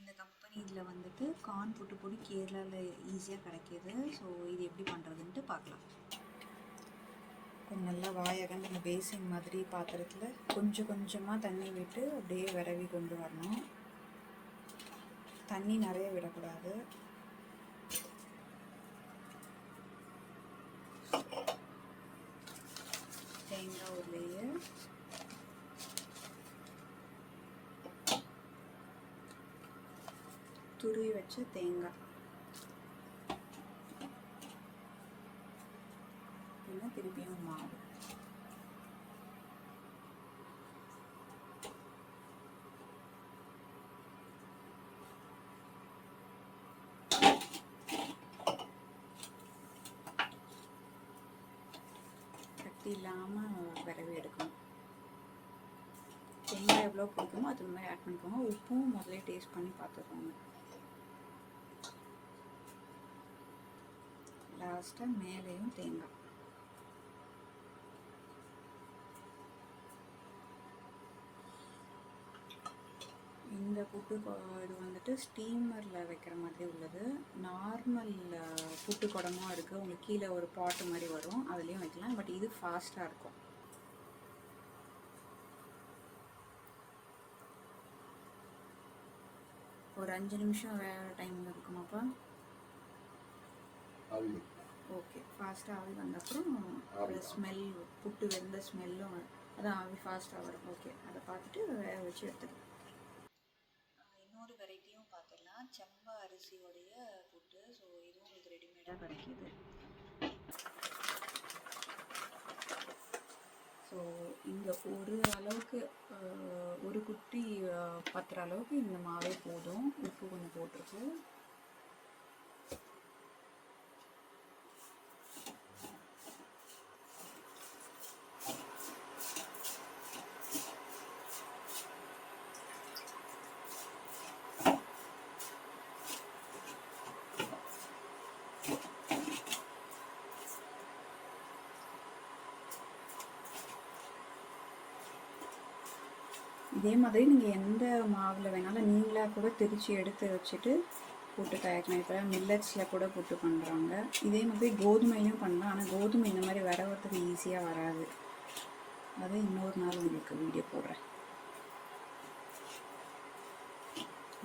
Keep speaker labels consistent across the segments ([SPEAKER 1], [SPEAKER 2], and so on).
[SPEAKER 1] இந்த கம்பெனியில் வந்துட்டு கார்ன் புட்டு பொடி கேரளாவில் ஈஸியாக கிடைக்கிது. ஸோ இது எப்படி பண்ணுறதுன்ட்டு பார்க்கலாம். கொஞ்சம் நல்லா வாயகண்டு இந்த பேசின் மாதிரி பாத்திரத்தில் கொஞ்சம் கொஞ்சமாக தண்ணி விட்டு அப்படியே விரவி கொண்டு வரணும். தண்ணி நிறைய விடக்கூடாது. தேங்காய் ஒரு லேயர், துருவி வச்ச தேங்காய், இன்னும் திருப்பியும் மாவு, கட்டி இல்லாமல் விரவி எடுக்கணும். தேங்காய் எவ்வளோ பிடிக்குமோ அது மாதிரி ஆட் பண்ணிக்கோங்க. உப்பும் முதல்ல டேஸ்ட் பண்ணி பார்த்துக்கோங்க. லாஸ்ட்டாக மேலேயும் தேங்காய். இந்த புட்டு இது வந்துட்டு ஸ்டீமரில் வைக்கிற மாதிரி உள்ளது. நார்மல் புட்டு குடமும் இருக்குது. உங்களுக்கு கீழே ஒரு பாட்டு மாதிரி வரும், அதுலேயும் வைக்கலாம். பட் இது ஃபாஸ்ட்டாக இருக்கும். ஒரு 5 நிமிஷம் வேறு டைம் இருக்குமாப்பா? ஓகே. ஃபாஸ்ட்டாக ஆவி வந்தப்புறம் ஒரு ஸ்மெல், புட்டு வெந்த ஸ்மெல்லும் அதான் ஆவி ஃபாஸ்ட்டாக வரும். ஓகே, அதை பார்த்துட்டு வேக வச்சு எடுத்துக்கலாம். இன்னொரு வெரைட்டியும் பார்த்துடலாம். செம்பா அரிசியோடைய புட்டு. ஸோ இதுவும் உங்களுக்கு ரெடிமேடாக கிடைக்கிது. ஸோ இந்த ஒரு அளவுக்கு ஒரு குட்டி பத்துற அளவுக்கு இந்த மாவே போதும். உப்பு கொஞ்சம் போட்டிருக்கு. இதே மாதிரி நீங்கள் எந்த மாவில் வேணாலும் நீங்களாக கூட திரித்து எடுத்து வச்சுட்டு புட்டு தயாரிக்கலாம். இப்போ மில்லட்ஸில் கூட புட்டு பண்ணுறாங்க. இதே மாதிரி கோதுமையிலையும் பண்ணலாம். ஆனால் கோதுமை இந்த மாதிரி வரவதுக்கு ஈஸியாக வராது. அது இன்னொரு நாள் உங்களுக்கு வீடியோ போடுறேன்.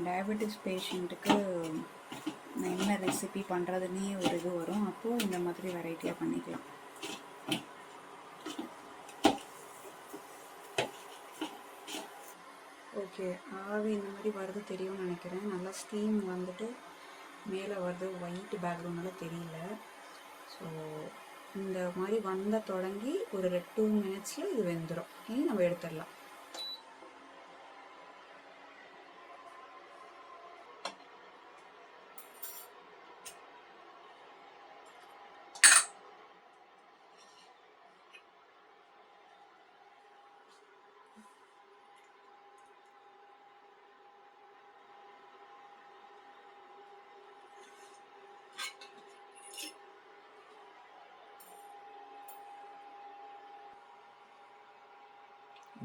[SPEAKER 1] டயபெட்டிஸ் பேஷண்ட்டுக்கு என்ன ரெசிபி பண்ணுறதுன்னே ஒரு இது வரும். அப்போது இந்த மாதிரி வெரைட்டியாக பண்ணிக்கலாம். ஓகே, ஆவி இந்த மாதிரி வருது தெரியும்னு நினைக்கிறேன். நல்லா ஸ்டீம் வந்துட்டு மேலே வருது. ஒயிட் பேக்ரவுண்டால் தெரியல. ஸோ இந்த மாதிரி வந்த தொடங்கி ஒரு 2 மினிட்ஸில் இது வெந்துடும். இனி நம்ம எடுத்துடலாம்.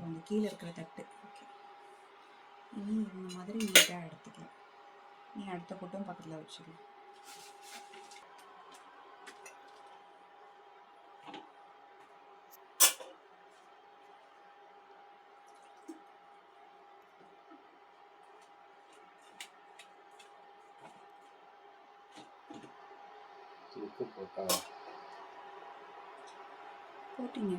[SPEAKER 1] அந்த கீழே இருக்கிற தட்டு. ஓகே, இனி இந்த மாதிரி நீட்டாக எடுத்துக்கலாம். நீ அடுத்த புட்டும் பக்கத்தில் வச்சுக்கலாம். போட்டிங்க